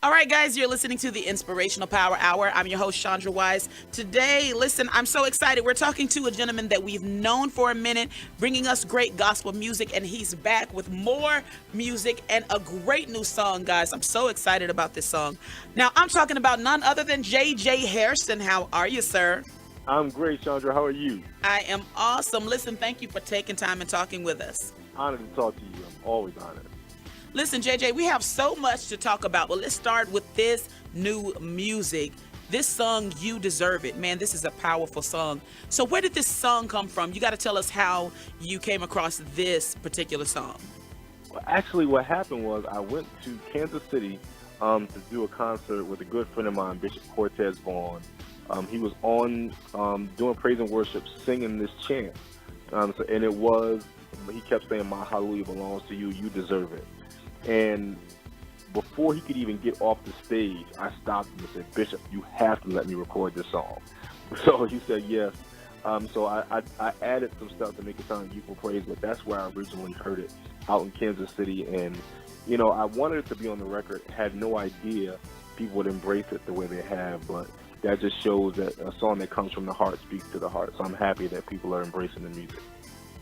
All right, guys, you're listening to the Inspirational Power Hour. I'm your host, Chandra Wise. Today, listen, I'm so excited. We're talking to a gentleman that we've known for a minute, bringing us great gospel music, and he's back with more music and a great new song, guys. I'm so excited about this song. Now, I'm talking about none other than JJ Hairtson. How are you, sir? I'm great, Chandra. How are you? I am awesome. Listen, thank you for taking time and talking with us. Honored to talk to you. I'm always honored. Listen, JJ, we have so much to talk about, but let's start with this new music. This song, You Deserve It. Man, this is a powerful song. So where did this song come from? You got to tell us how you came across this particular song. Well, actually, what happened was I went to Kansas City to do a concert with a good friend of mine, Bishop Cortez Vaughn. He was on doing praise and worship, singing this chant. And it was, he kept saying, "My hallelujah belongs to you. You deserve it." And before he could even get off the stage, I stopped him and said, "Bishop, you have to let me record this song." So he said yes. So I added some stuff to make it sound like youthful praise, but that's where I originally heard it, out in Kansas City. And, you know, I wanted it to be on the record, had no idea people would embrace it the way they have, but that just shows that a song that comes from the heart speaks to the heart. So I'm happy that people are embracing the music.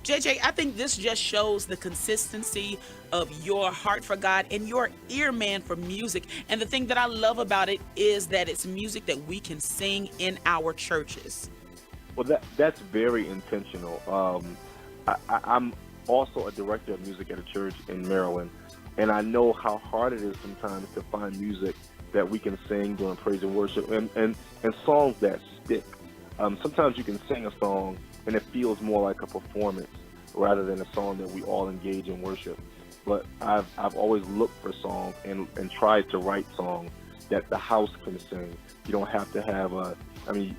JJ, I think this just shows the consistency of your heart for God and your ear, man, for music. And the thing that I love about it is that it's music that we can sing in our churches. Well, that's very intentional. I'm also a director of music at a church in Maryland, and I know how hard it is sometimes to find music that we can sing during praise and worship and songs that stick. Sometimes you can sing a song and it feels more like a performance rather than a song that we all engage in worship. But I've always looked for songs and tried to write songs that the house can sing. You don't have to have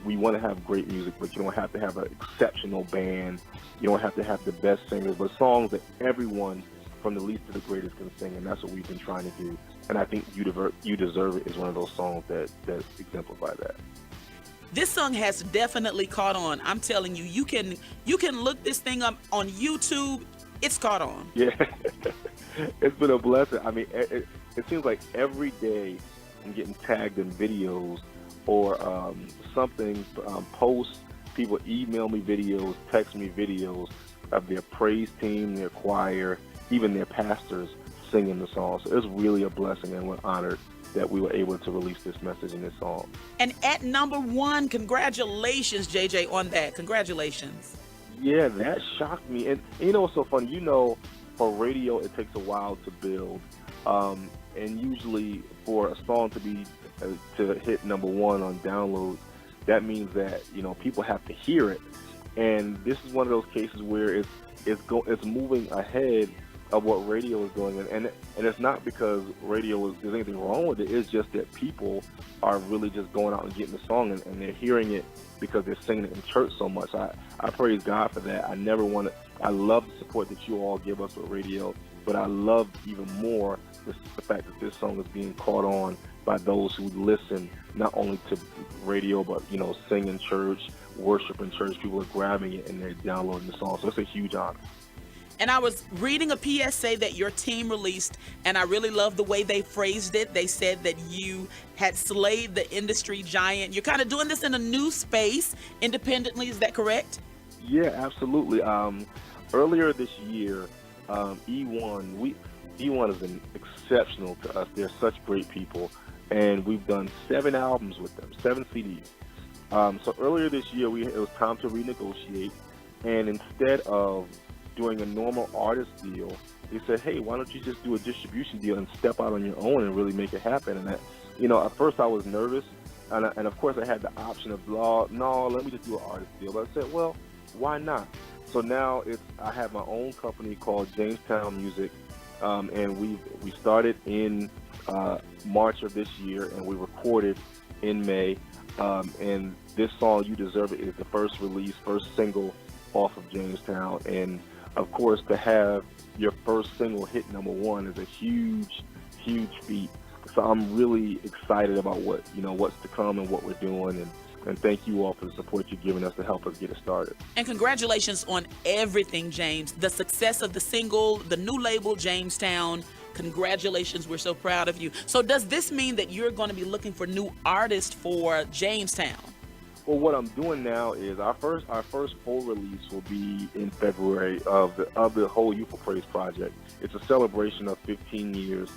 we want to have great music, but you don't have to have an exceptional band. You don't have to have the best singers, but songs that everyone from the least to the greatest can sing, and that's what we've been trying to do. And I think You Deserve It is one of those songs that exemplify that. This song has definitely caught on. I'm telling you, you can look this thing up on YouTube. It's caught on. Yeah, it's been a blessing. I mean, it seems like every day I'm getting tagged in videos or something, posts, people email me videos, text me videos of their praise team, their choir, even their pastors singing the song. So it's really a blessing, and we're honored that we were able to release this message in this song. And at #1, congratulations, JJ, on that. Congratulations. Yeah, that shocked me. And you know what's so funny? You know, for radio, it takes a while to build. And usually for a song to hit #1 on downloads, that means that, you know, people have to hear it. And this is one of those cases where it's moving ahead of what radio is doing, and it's not because there's anything wrong with it. It's just that people are really just going out and getting the song, and they're hearing it because they're singing it in church so much. I praise God for that. I love the support that you all give us with radio, but I love even more the fact that this song is being caught on by those who listen not only to radio, but, you know, sing in church, worship in church. People are grabbing it and they're downloading the song, so it's a huge honor. And I was reading a PSA that your team released, and I really love the way they phrased it. They said that you had slayed the industry giant. You're kind of doing this in a new space independently. Is that correct? Yeah, absolutely. Earlier this year, E1 has been exceptional to us. They're such great people, and we've done 7 albums with them, 7 CDs. So earlier this year, it was time to renegotiate, and instead of doing a normal artist deal, they said, "Hey, why don't you just do a distribution deal and step out on your own and really make it happen?" And that, you know, at first I was nervous, and of course I had the option of, no, let me just do an artist deal. But I said, well, why not? So now I have my own company called Jamestown Music, and we started in March of this year, and we recorded in May. And this song, You Deserve It, is the first single off of Jamestown. And of course, to have your first single hit #1 is a huge, huge feat. So I'm really excited about what's to come and what we're doing. And thank you all for the support you're giving us to help us get it started. And congratulations on everything, James. The success of the single, the new label, Jamestown. Congratulations. We're so proud of you. So does this mean that you're going to be looking for new artists for Jamestown? Well, what I'm doing now is our first full release will be in February of the whole Youthful Praise project. It's a celebration of 15 years.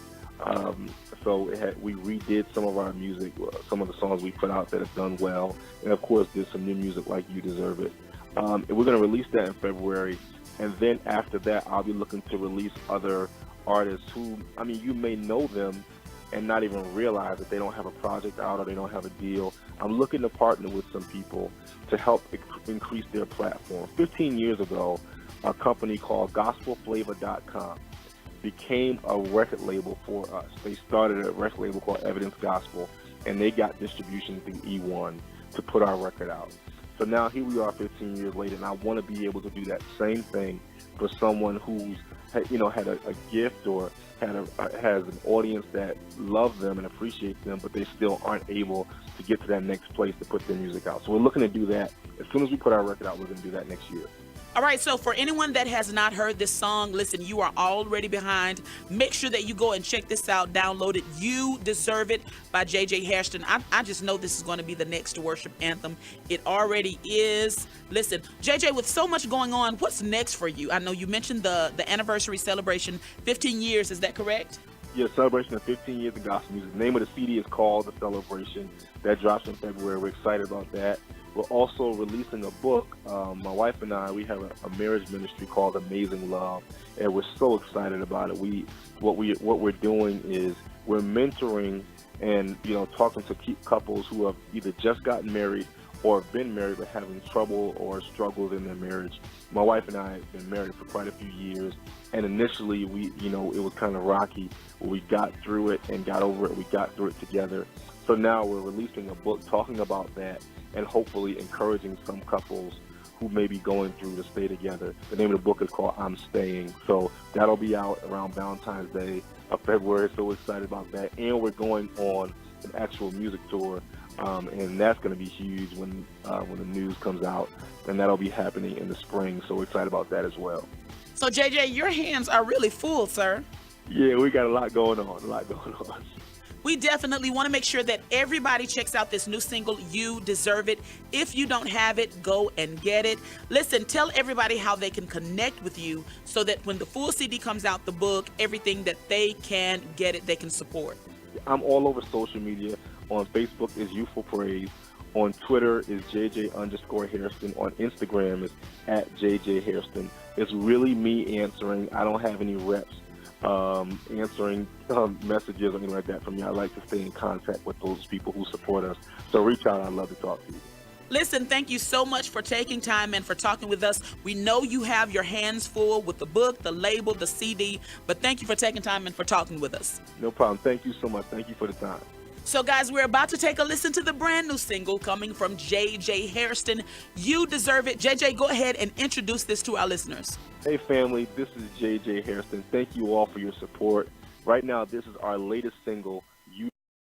We redid some of our music, some of the songs we put out that have done well, and of course did some new music like You Deserve It. And we're going to release that in February, and then after that, I'll be looking to release other artists who, I mean, you may know them and not even realize that they don't have a project out or they don't have a deal. I'm looking to partner with some people to help increase their platform. 15 years ago, a company called GospelFlavor.com became a record label for us. They started a record label called Evidence Gospel, and they got distribution through E1 to put our record out. So now here we are 15 years later, and I want to be able to do that same thing for someone who's had a gift or has an audience that loves them and appreciates them, but they still aren't able to get to that next place to put their music out. So we're looking to do that. As soon as we put our record out, we're going to do that next year. All right, so for anyone that has not heard this song, listen, you are already behind. Make sure that you go and check this out, download it. You Deserve It by JJ Hairtson. I just know this is going to be the next worship anthem. It already is. Listen, JJ, with so much going on, what's next for you? I know you mentioned the anniversary celebration, 15 years, is that correct? Yeah, celebration of 15 years of gospel music. The name of the CD is called The Celebration. That drops in February. We're excited about that. We're also releasing a book. My wife and I, we have a marriage ministry called Amazing Love, and we're so excited about it. What we're doing is we're mentoring and talking to couples who have either just gotten married or have been married but having trouble or struggles in their marriage. My wife and I have been married for quite a few years, and initially it was kind of rocky, but we got through it and got over it. We got through it together. So now we're releasing a book talking about that and hopefully encouraging some couples who may be going through to stay together. The name of the book is called I'm Staying. So that'll be out around Valentine's Day of February. So we're excited about that. And we're going on an actual music tour, and that's going to be huge when the news comes out. And that'll be happening in the spring. So we're excited about that as well. So JJ, your hands are really full, sir. Yeah, we got a lot going on. We definitely want to make sure that everybody checks out this new single, You Deserve It. If you don't have it, go and get it. Listen, tell everybody how they can connect with you so that when the full CD comes out, the book, everything that they can get it, they can support. I'm all over social media. On Facebook is Youthful Praise. On Twitter is JJ_Hairston. On Instagram is @JJ Hairston. It's really me answering. I don't have any reps answering messages or anything like that from me. I like to stay in contact with those people who support us. So reach out. I'd love to talk to you. Listen, thank you so much for taking time and for talking with us. We know you have your hands full with the book, the label, the CD, but thank you for taking time and for talking with us. No problem. Thank you so much. Thank you for the time. So guys, we're about to take a listen to the brand new single coming from JJ Hairston, You Deserve It. JJ, go ahead and introduce this to our listeners. Hey family, this is JJ Hairston. Thank you all for your support. Right now, this is our latest single